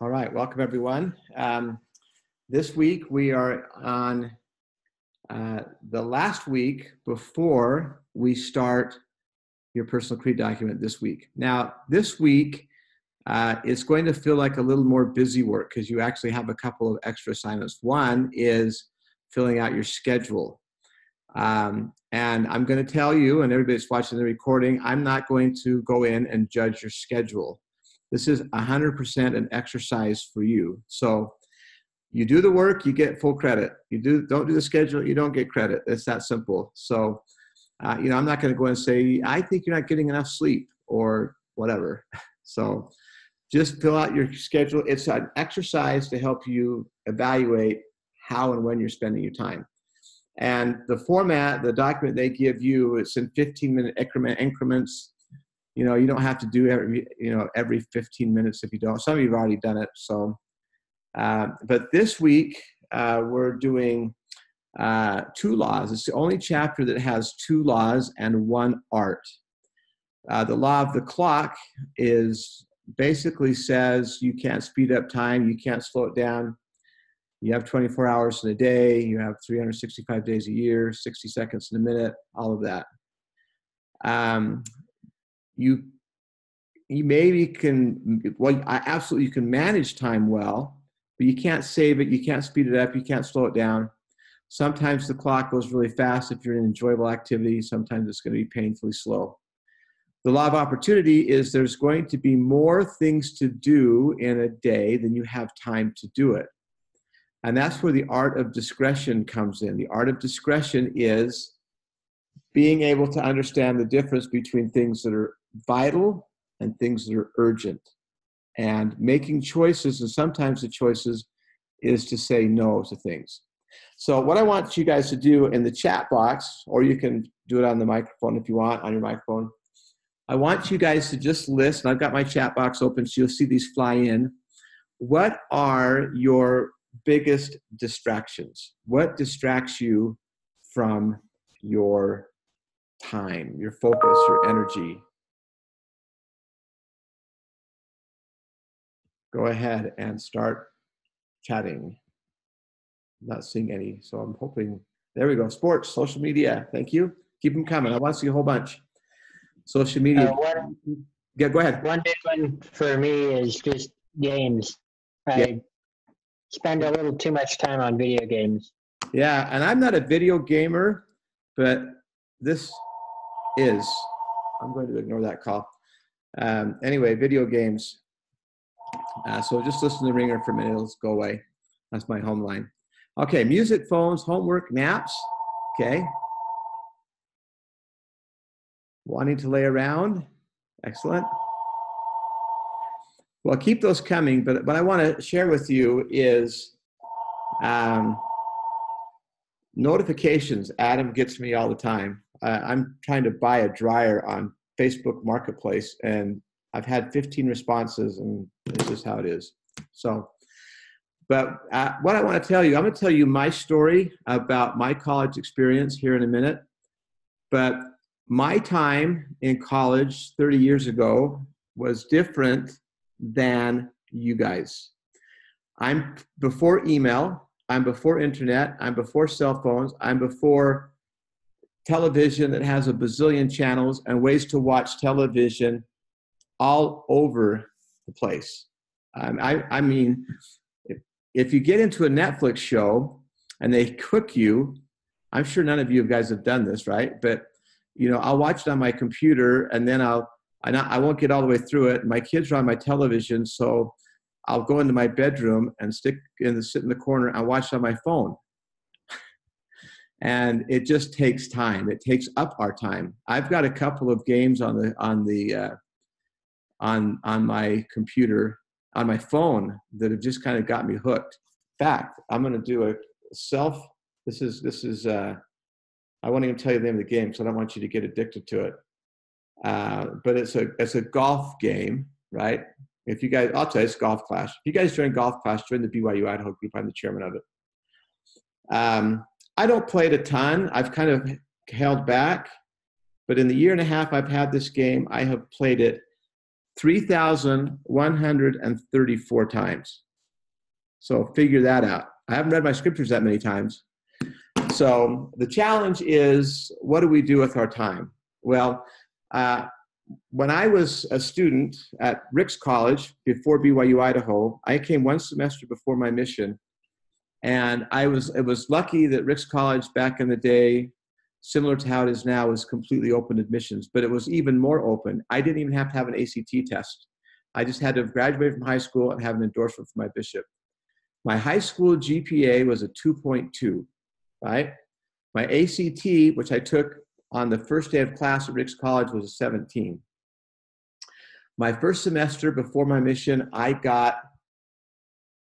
All right, welcome everyone. This week we are on the last week before we start your personal creed document this week. Now, this week it's going to feel like a little more busy work because you actually have a couple of extra assignments. One is filling out your schedule. And I'm going to tell you, and everybody that's watching the recording, I'm not going to go in and judge your schedule. This is 100% an exercise for you. So you do the work, you get full credit. Don't do the schedule, you don't get credit. It's that simple. So, I'm not going to go and say, I think you're not getting enough sleep or whatever. So just fill out your schedule. It's an exercise to help you evaluate how and when you're spending your time. And the format, the document they give you, it's in 15-minute increments. You don't have to do every 15 minutes if you don't. Some of you have already done it. So, but this week we're doing 2 laws. It's the only chapter that has 2 laws and 1 art. The law of the clock basically says you can't speed up time, you can't slow it down. You have 24 hours in a day, you have 365 days a year, 60 seconds in a minute, all of that. You maybe can, absolutely you can manage time well, but you can't save it, you can't speed it up, you can't slow it down. Sometimes the clock goes really fast if you're in an enjoyable activity, sometimes it's going to be painfully slow. The law of opportunity is there's going to be more things to do in a day than you have time to do it. And that's where the art of discretion comes in. The art of discretion is being able to understand the difference between things that are vital and things that are urgent, and making choices. And sometimes the choices is to say no to things. So what I want you guys to do in the chat box, or you can do it on the microphone if you want, on your microphone. I want you guys to just list, and I've got my chat box open so you'll see these fly in. What are your biggest distractions? What distracts you from your time, your focus, your energy? Go ahead and start chatting. I'm not seeing any, so I'm hoping. There we go. Sports, social media. Thank you. Keep them coming. I want to see a whole bunch. Social media. Yeah, go ahead. One big one for me is just games. I spend a little too much time on video games. Yeah, and I'm not a video gamer, but this is. I'm going to ignore that call. Anyway, video games. So just listen to the ringer for a minute. It'll go away. That's my home line. Okay, music, phones, homework, naps. Okay. Wanting to lay around. Excellent. Well, keep those coming, but what I want to share with you is notifications. Adam gets me all the time. I'm trying to buy a dryer on Facebook Marketplace, and I've had 15 responses, and it's just how it is. So, but what I want to tell you, I'm going to tell you my story about my college experience here in a minute. But my time in college 30 years ago was different than you guys. I'm before email, I'm before internet, I'm before cell phones, I'm before television that has a bazillion channels and ways to watch television all over the place. I mean, if you get into a Netflix show and they cook you, I'm sure none of you guys have done this, right? But I'll watch it on my computer, and then I won't get all the way through it. My kids are on my television, so I'll go into my bedroom and sit in the corner and watch it on my phone. And it just takes time. It takes up our time. I've got a couple of games on my computer, on my phone, that have just kind of got me hooked. In fact, I'm going to do a this is I won't even tell you the name of the game because I don't want you to get addicted to it. But it's a golf game, right? If you guys, I'll tell you, it's Golf Clash. If you guys join Golf Clash, join the BYU Idaho group. I'm the chairman of it. I don't play it a ton. I've kind of held back. But in the year and a half I've had this game, I have played it 3,134 times. So figure that out. I haven't read my scriptures that many times. So the challenge is, what do we do with our time? Well, when I was a student at Ricks College before BYU Idaho, I came one semester before my mission. And it was lucky that Ricks College back in the day, similar to how it is now, was completely open admissions, but it was even more open. I didn't even have to have an ACT test. I just had to have graduated from high school and have an endorsement from my bishop. My high school GPA was a 2.2, right? My ACT, which I took on the first day of class at Ricks College, was a 17. My first semester before my mission, I got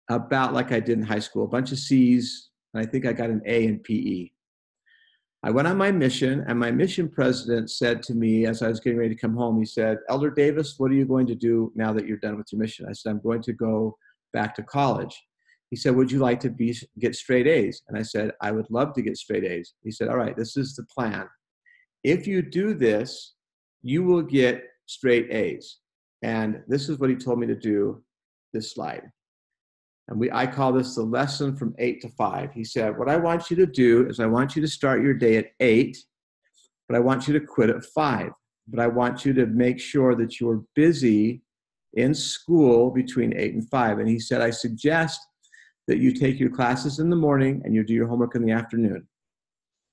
about like I did in high school, a bunch of C's, and I think I got an A in PE. I went on my mission, and my mission president said to me as I was getting ready to come home, he said, Elder Davis, what are you going to do now that you're done with your mission? I said, I'm going to go back to college. He said, would you like to get straight A's? And I said, I would love to get straight A's. He said, all right, this is the plan. If you do this, you will get straight A's. And this is what he told me to do, this slide. And I call this the lesson from 8 to 5. He said, what I want you to do is I want you to start your day at 8, but I want you to quit at 5. But I want you to make sure that you're busy in school between 8 and 5. And he said, I suggest that you take your classes in the morning and you do your homework in the afternoon.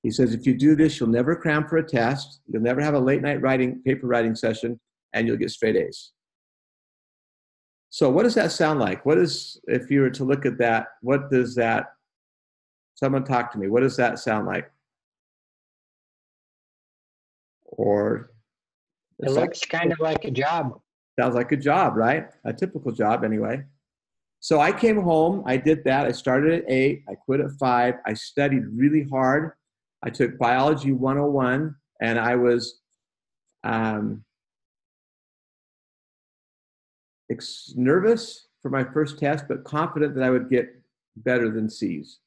He says, if you do this, you'll never cram for a test, you'll never have a late night paper writing session, and you'll get straight A's. So what does that sound like? If you were to look at that, what does that, someone talk to me, what does that sound like? Or it looks kind of like a job. Sounds like a job, right? A typical job anyway. So I came home, I did that. I started at 8, I quit at 5. I studied really hard. I took Biology 101, and I was nervous for my first test, but confident that I would get better than C's.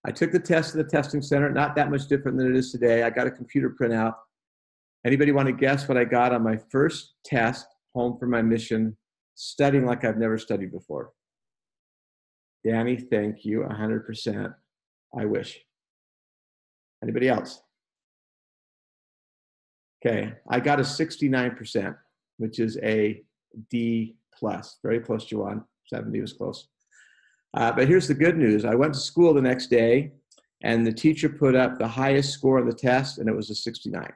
I took the test at the testing center, not that much different than it is today. I got a computer printout. Anybody want to guess what I got on my first test home from my mission, studying like I've never studied before? Danny, thank you, 100%. I wish. Anybody else? Okay, I got a 69%, which is a D plus, very close to 1. 70 was close. But here's the good news. I went to school the next day, and the teacher put up the highest score on the test, and it was a 69.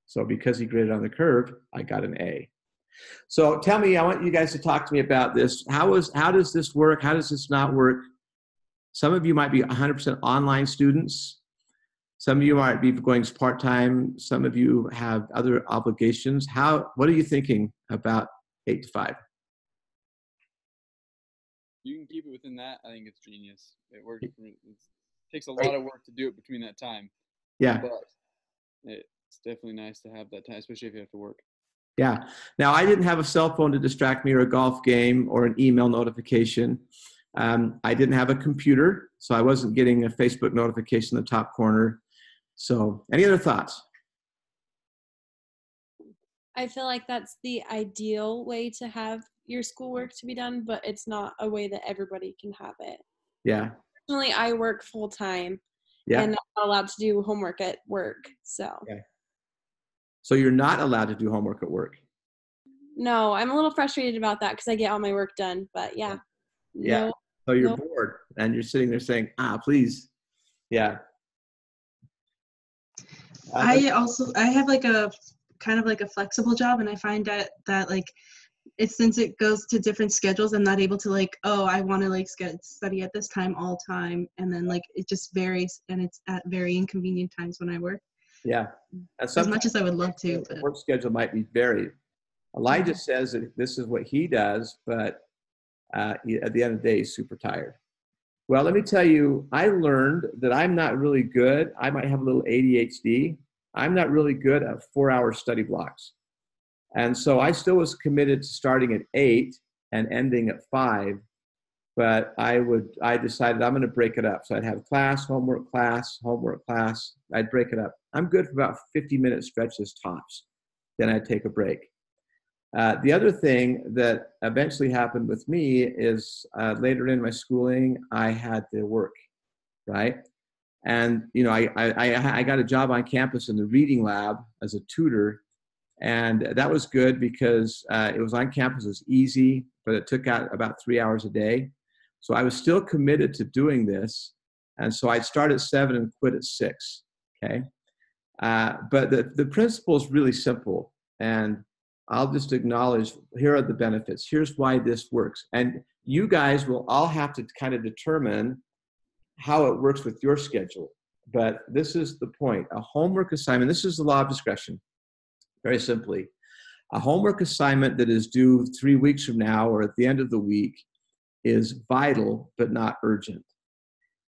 So because he graded on the curve, I got an A. So tell me, I want you guys to talk to me about this. How does this work? How does this not work? Some of you might be 100% online students. Some of you might be going part-time. Some of you have other obligations. What are you thinking about 8 to 5? You can keep it within that. I think it's genius. It works. It takes a lot of work to do it between that time. Yeah. But it's definitely nice to have that time, especially if you have to work. Yeah. Now, I didn't have a cell phone to distract me, or a golf game, or an email notification. I didn't have a computer, so I wasn't getting a Facebook notification in the top corner. So any other thoughts? I feel like that's the ideal way to have your schoolwork to be done, but it's not a way that everybody can have it. Yeah. Personally, I work full time, Yeah. and I'm not allowed to do homework at work. So. Okay. So you're not allowed to do homework at work? No, I'm a little frustrated about that because I get all my work done. But yeah. Yeah. No, so you're bored, and you're sitting there saying, please. Yeah. I have like a kind of like a flexible job, and I find that like since it goes to different schedules, I'm not able to like, I want to like study at this time all time, and then like it just varies, and it's at very inconvenient times when I work. Yeah. As much as I would love to. The work schedule might be varied. Elijah says that this is what he does, but at the end of the day, he's super tired. Well, let me tell you, I learned that I'm not really good. I might have a little ADHD. I'm not really good at 4-hour study blocks. And so I still was committed to starting at 8 and ending at 5. But I decided I'm going to break it up. So I'd have class, homework, class, homework, class. I'd break it up. I'm good for about 50-minute stretches tops. Then I'd take a break. The other thing that eventually happened with me is later in my schooling, I had to work, right? And, you know, I got a job on campus in the reading lab as a tutor. And that was good because it was on campus, it was easy, but it took out about 3 hours a day. So I was still committed to doing this. And so I'd start at 7 and quit at 6, okay? But the principle is really simple. And I'll just acknowledge, here are the benefits. Here's why this works. And you guys will all have to kind of determine how it works with your schedule. But this is the point. A homework assignment, this is the law of discretion, very simply. A homework assignment that is due 3 weeks from now or at the end of the week is vital but not urgent.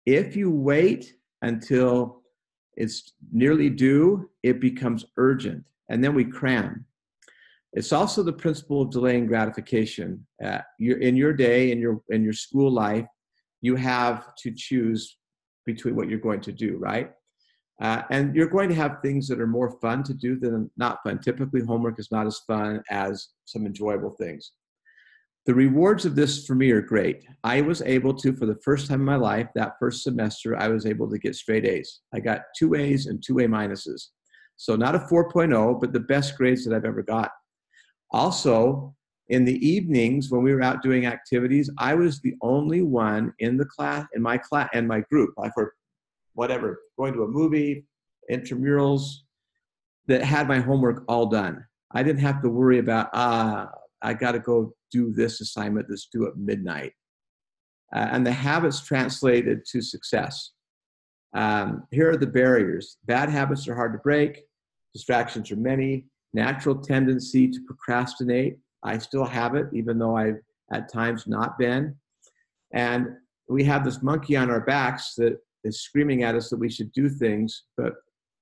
If you wait until it's nearly due, it becomes urgent, and then we cram. It's also the principle of delaying gratification. In your day, in your school life, you have to choose between what you're going to do, right? And you're going to have things that are more fun to do than not fun. Typically, homework is not as fun as some enjoyable things. The rewards of this for me are great. I was able to, for the first time in my life, that first semester, I was able to get straight A's. I got 2 A's and 2 A minuses. So not a 4.0, but the best grades that I've ever got. Also, in the evenings when we were out doing activities, I was the only one in the class, in my group, like for whatever, going to a movie, intramurals, that had my homework all done. I didn't have to worry about, I got to go do this assignment that's due at midnight. And the habits translated to success. Here are the barriers. Bad habits are hard to break. Distractions are many. Natural tendency to procrastinate. I still have it, even though I've at times not been. And we have this monkey on our backs that is screaming at us that we should do things, but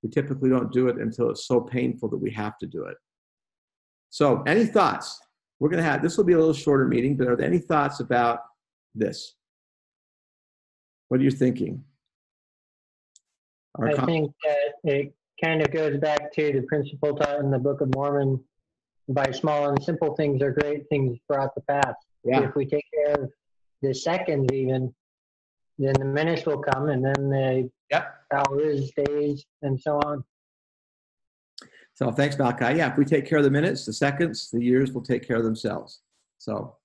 we typically don't do it until it's so painful that we have to do it. So any thoughts? We're going to have, this will be a little shorter meeting, but are there any thoughts about this? What are you thinking? I think that it kind of goes back to the principle taught in the Book of Mormon, by small and simple things are great things brought to pass. Yeah. If we take care of the seconds even, then the minutes will come, and then the hours, days, and so on. So thanks, Malachi. Yeah, if we take care of the minutes, the seconds, the years will take care of themselves. So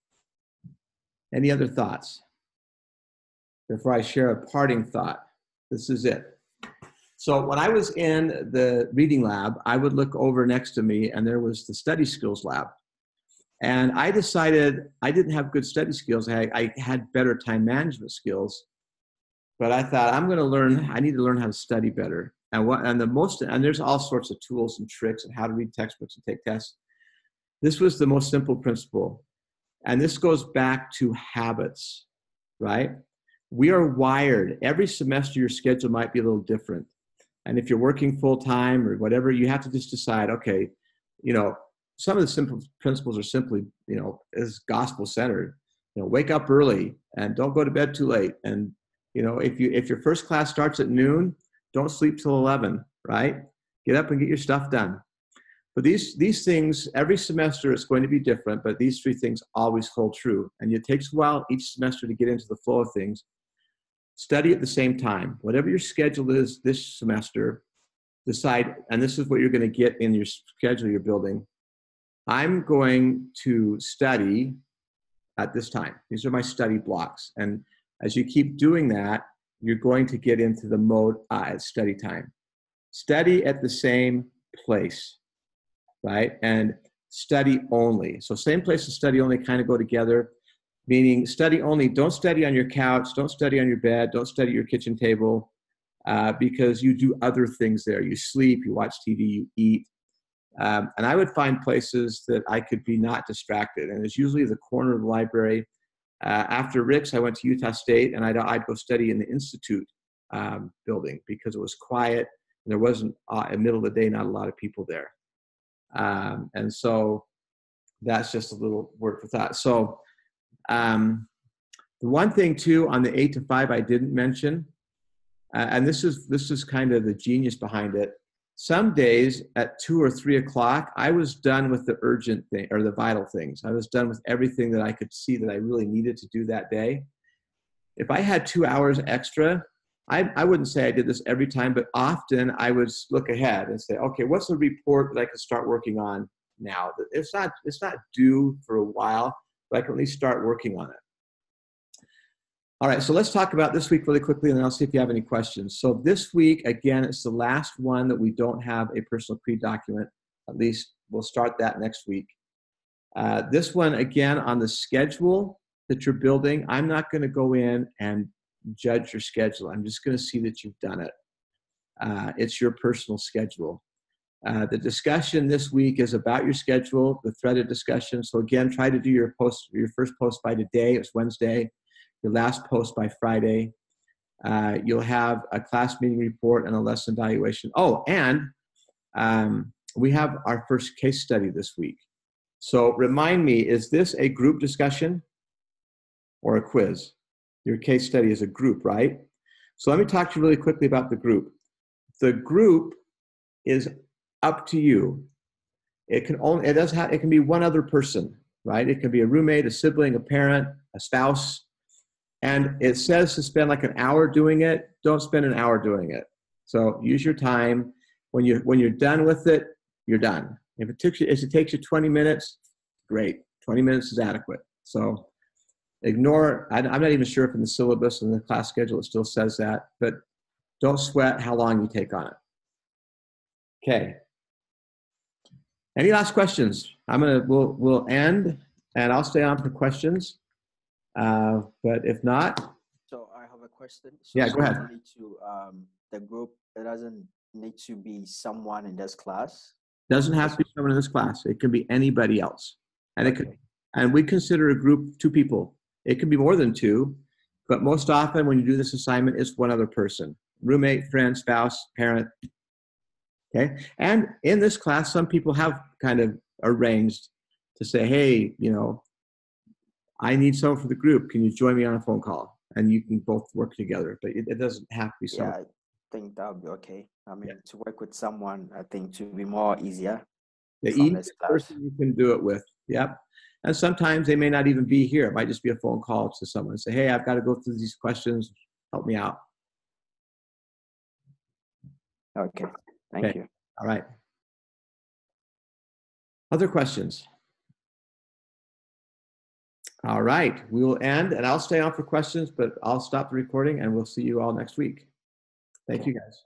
any other thoughts? Before I share a parting thought, this is it. So when I was in the reading lab, I would look over next to me and there was the study skills lab. And I decided I didn't have good study skills. I had better time management skills, but I thought I need to learn how to study better. And there's all sorts of tools and tricks and how to read textbooks and take tests. This was the most simple principle. And this goes back to habits, right? We are wired. Every semester, your schedule might be a little different. And if you're working full time or whatever, you have to just decide, okay, some of the simple principles are simply, is gospel centered. Wake up early and don't go to bed too late. And, if your first class starts at noon, don't sleep till 11, right? Get up and get your stuff done. But these things, every semester it's going to be different, but these 3 things always hold true. And it takes a while each semester to get into the flow of things. Study at the same time. Whatever your schedule is this semester, decide, and this is what you're going to get in your schedule you're building. I'm going to study at this time. These are my study blocks. And as you keep doing that, you're going to get into the mode study time. Study at the same place, right? And study only. So same place and study only kind of go together. Meaning study only, don't study on your couch, don't study on your bed, don't study at your kitchen table, because you do other things there. You sleep, you watch TV, you eat. And I would find places that I could be not distracted. And it's usually the corner of the library. After Rick's, I went to Utah State, and I'd go study in the Institute building because it was quiet, and there wasn't, in the middle of the day, not a lot of people there. And so that's just a little word for thought. So, the one thing too on the 8 to 5 I didn't mention, and this is kind of the genius behind it. some days at 2 or 3 o'clock, I was done with the urgent thing or the vital things. I was done with everything that I could see that I really needed to do that day. If I had 2 hours extra, I wouldn't say I did this every time, but often I would look ahead and say, okay, what's the report that I could start working on now? It's not due for a while, but I can at least start working on it. All right, so let's talk about this week really quickly, and then I'll see if you have any questions. So this week, again, it's the last one that we don't have a personal creed document. At least we'll start that next week. This one, again, on the schedule that you're building, I'm not going to go in and judge your schedule. I'm just going to see that you've done it. It's your personal schedule. The discussion this week is about your schedule, the threaded discussion. So again, try to do your first post by today. It's Wednesday. Your last post by Friday. You'll have a class meeting report and a lesson evaluation. Oh, and we have our first case study this week. So remind me, is this a group discussion or a quiz? Your case study is a group, right? So let me talk to you really quickly about the group. The group is up to you. It can be one other person, right? It can be a roommate, a sibling, a parent, a spouse. And it says to spend like an hour doing it. Don't spend an hour doing it. So use your time. When you're done with it, you're done. If it takes you 20 minutes, great. 20 minutes is adequate. So ignore, I'm not even sure if in the syllabus and the class schedule it still says that, but don't sweat how long you take on it. Okay. Any last questions? We'll end, and I'll stay on for questions. But if not, so I have a question. So yeah, go ahead. Need to, the group, it doesn't need to be someone in this class. Doesn't have to be someone in this class. It can be anybody else, and Okay. and we consider a group 2 people. It can be more than 2, but most often when you do this assignment, it's one other person: roommate, friend, spouse, parent. Okay, and in this class, some people have kind of arranged to say, hey, I need someone for the group. Can you join me on a phone call? And you can both work together, but it doesn't have to be someone. Yeah, I think that would be okay. I mean, Yeah. to work with someone, I think to be more easier. The from this easiest class. person you can do it with. Yep. And sometimes they may not even be here. It might just be a phone call to someone and say, hey, I've got to go through these questions. Help me out. Okay, thank you. All right. Other questions? All right. We will end, and I'll stay on for questions, but I'll stop the recording, and we'll see you all next week. Thank you, guys.